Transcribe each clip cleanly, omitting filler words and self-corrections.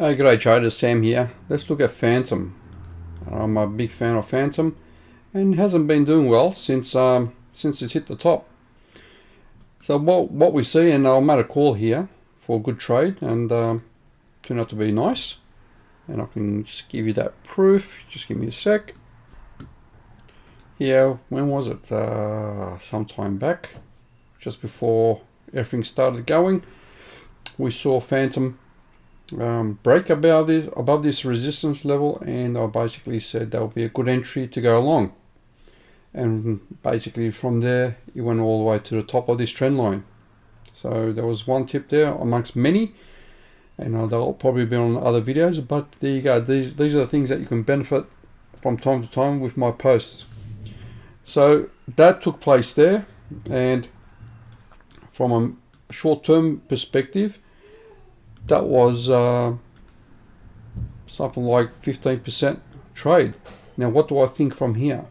Hey, g'day traders, Sam here. Let's look at Phantom. I'm a big fan of Phantom and hasn't been doing well since it's hit the top. So what we see, and I made a call here for a good trade and turned out to be nice. And I can just give you that proof. Just give me a sec. Yeah, when was it? Some time back, just before everything started going, we saw Phantom break above this resistance level, and I basically said that would be a good entry to go along. And basically from there it went all the way to the top of this trend line. So there was one tip there amongst many, and they'll probably be on other videos, but there you go. These are the things that you can benefit from time to time with my posts. So that took place there, and from a short-term perspective, that was something like 15% trade. Now what do I think from here?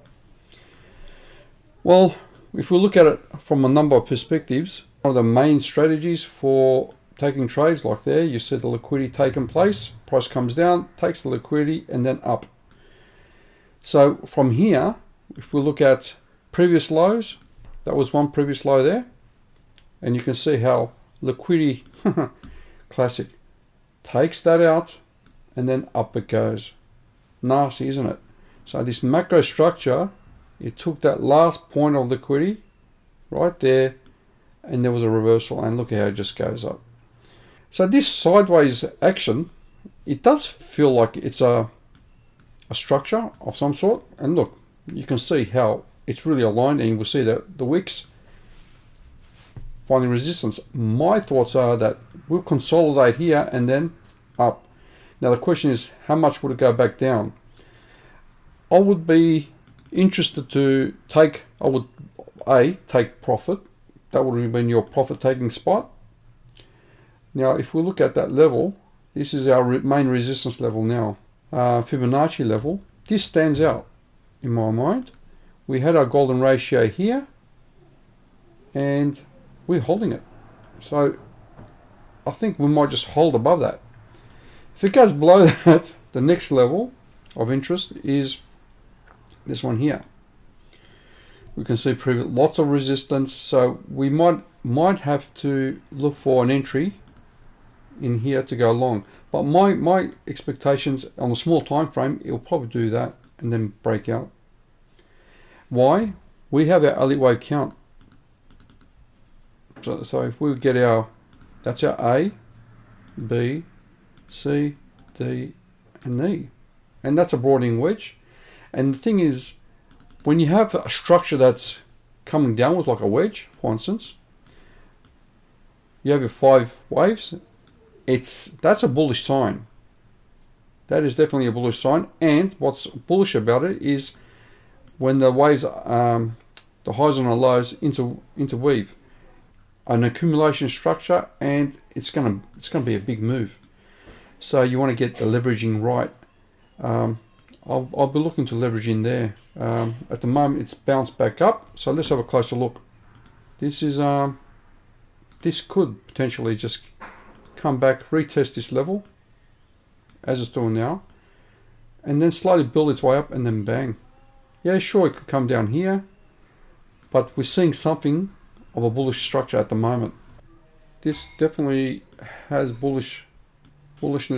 Well, if we look at it from a number of perspectives, one of the main strategies for taking trades like there, you see the liquidity taking place, price comes down, takes the liquidity, and then up. So from here, if we look at previous lows, that was one previous low there, and you can see how liquidity classic, takes that out and then up it goes. Nasty, isn't it? So this macro structure, it took that last point of liquidity right there, and there was a reversal, and look at how it just goes up. So this sideways action, it does feel like it's a structure of some sort, and look, you can see how it's really aligned, and you will see that the wicks finding resistance. My thoughts are that we'll consolidate here and then up. Now the question is, how much would it go back down? I would be interested to take, take profit. That would have been your profit taking spot. Now if we look at that level, this is our main resistance level now, Fibonacci level. This stands out in my mind. We had our golden ratio here, and we're holding it. So I think we might just hold above that. If it goes below that, the next level of interest is this one here. We can see lots of resistance, so we might have to look for an entry in here to go long. But my expectations on a small time frame, it will probably do that and then break out. Why? We have our elite wave count. So if we get that's our A, B, C, D, and E. And that's a broadening wedge. And the thing is, when you have a structure that's coming downwards like a wedge, for instance, you have your 5 waves, that's a bullish sign. That is definitely a bullish sign. And what's bullish about it is when the waves, the highs and the lows interweave. An accumulation structure, and it's gonna be a big move. So you want to get the leveraging right. I'll be looking to leverage in there. At the moment it's bounced back up, so let's have a closer look. This is this could potentially just come back, retest this level as it's doing now, and then slowly build its way up, and then bang. Yeah, sure, it could come down here, but we're seeing something of a bullish structure at the moment. This definitely has bullishness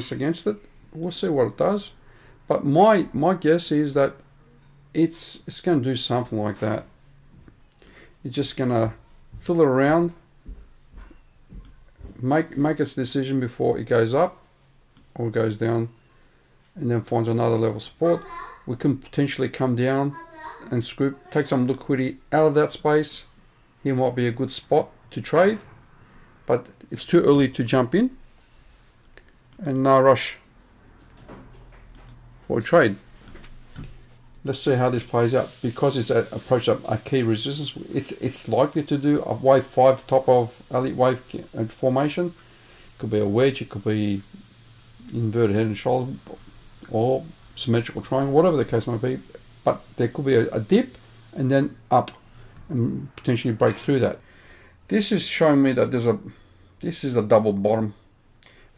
against it. We'll see what it does, but my guess is that it's going to do something like that. It's just going to fill it around, make its decision before it goes up or goes down, and then finds another level of support. We can potentially come down and scoop, take some liquidity out of that space. Here might be a good spot to trade, but it's too early to jump in, and no rush for a trade. Let's see how this plays out. Because it's approached a key resistance, it's likely to do a wave 5 top of elite wave formation. It could be a wedge, it could be inverted head and shoulder, or symmetrical triangle, whatever the case might be. But there could be a dip and then up, and potentially break through that. This is showing me that this is a double bottom.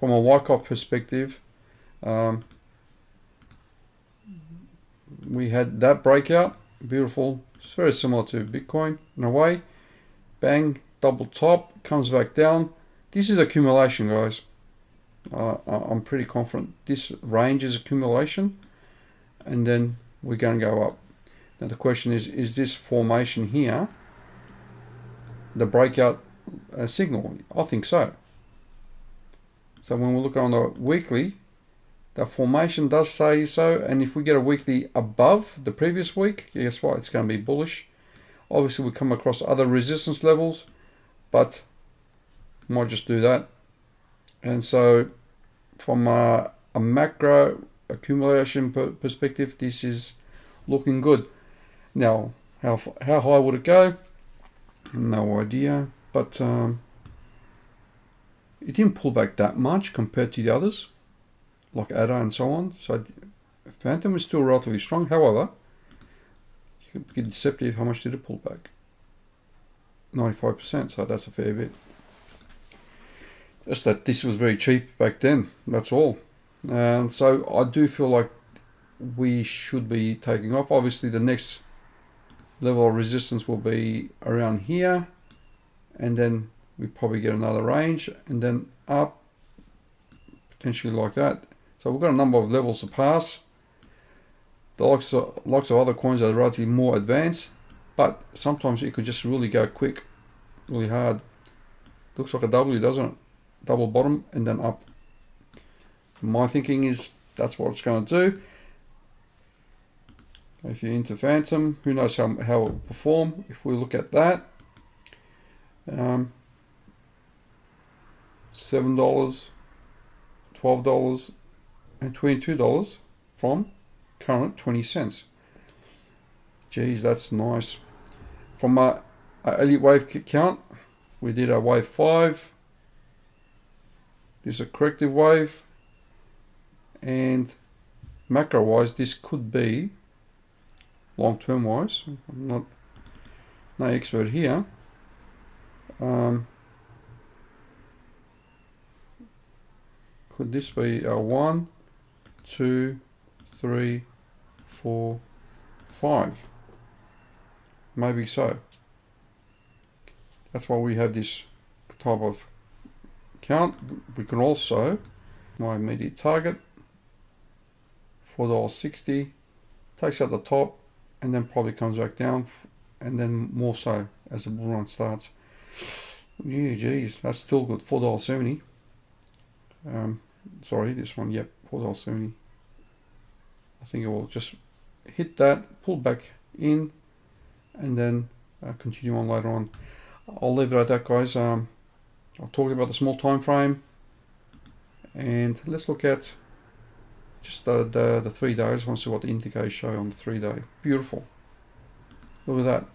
From a Wyckoff perspective, We had that breakout, beautiful. It's very similar to Bitcoin in a way. Bang, double top, comes back down. This is accumulation, guys. I'm pretty confident this range is accumulation, and then we're going to go up. Now the question is this formation here the breakout signal? I think so. So when we look on the weekly, the formation does say so, and if we get a weekly above the previous week, guess what? It's going to be bullish. Obviously, we come across other resistance levels, but might just do that. And so, from a macro accumulation perspective, this is looking good. Now, how high would it go? No idea, but it didn't pull back that much compared to the others, like ADA and so on. So Phantom is still relatively strong. However, you could be deceptive. How much did it pull back? 95%, so that's a fair bit. Just that this was very cheap back then, that's all. And so I do feel like we should be taking off. Obviously the next level of resistance will be around here, and then we probably get another range, and then up, potentially like that. So we've got a number of levels to pass. The likes of other coins are relatively more advanced, but sometimes it could just really go quick, really hard. Looks like a W, doesn't it? Double bottom and then up. My thinking is that's what it's going to do. If you're into Phantom, who knows how it will perform. If we look at that, $7, $12, and $22 from current 20 cents. Geez, that's nice. From our elite wave count, we did a wave 5. This is a corrective wave, and macro wise, this could be long term wise. I'm not no expert here. Could this be a 1, 2, 3, 4, 5? Maybe so. That's why we have this type of count. We can also, my immediate target, $4.60, takes out the top and then probably comes back down, and then more so as the bull run starts. Yeah, geez, that's still good. $4.70. Sorry, this one, yep, $4.70. I think it will just hit that, pull back in, and then continue on later on. I'll leave it at that, guys. I'll talk about the small time frame, and let's look at just the 3 days. I just want to see what the indicators show on the 3 day. Beautiful. Look at that.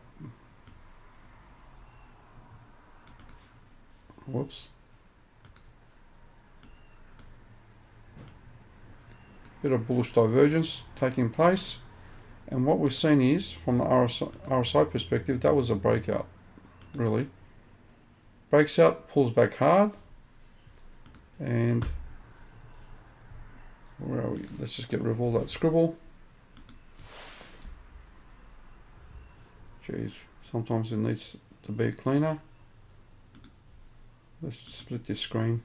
Whoops. Bit of bullish divergence taking place, and what we've seen is, from the RSI perspective, that was a breakout. Really breaks out, pulls back hard, and where are we? Let's just get rid of all that scribble. Jeez, sometimes it needs to be cleaner. Let's split this screen,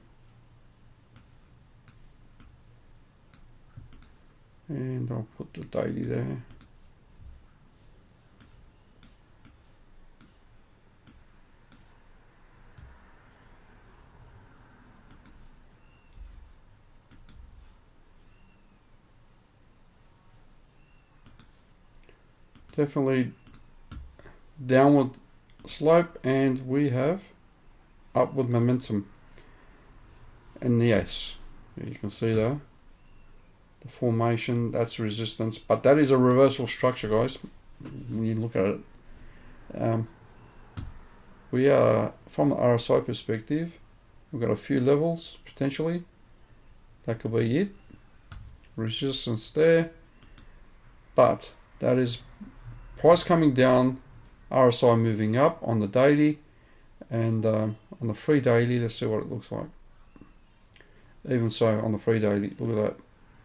and I'll put the daily there. Definitely downward slope, and we have upward momentum. And yes, you can see there the formation, that's resistance, but that is a reversal structure, guys. When you look at it, we are, from the RSI perspective, we've got a few levels potentially. That could be it. Resistance there, but that is price coming down, RSI moving up on the daily, and on the free daily, let's see what it looks like. Even so, on the free daily, look at that.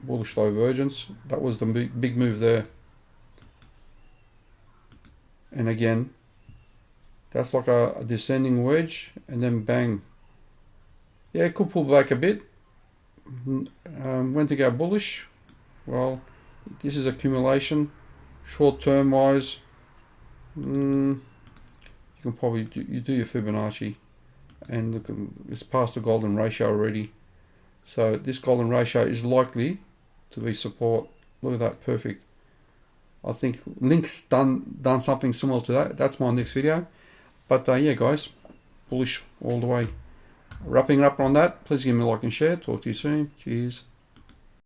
bullish divergence. That was the big move there. And again, that's like a descending wedge, and then bang. Yeah, it could pull back a bit. When to go bullish? Well, this is accumulation. Short term wise, you can probably do your Fibonacci, and look, it's past the golden ratio already. So this golden ratio is likely to be support. Look at that, perfect. I think Link's done something similar to that. That's my next video. But yeah, guys, bullish all the way. Wrapping up on that, please give me a like and share. Talk to you soon. Cheers.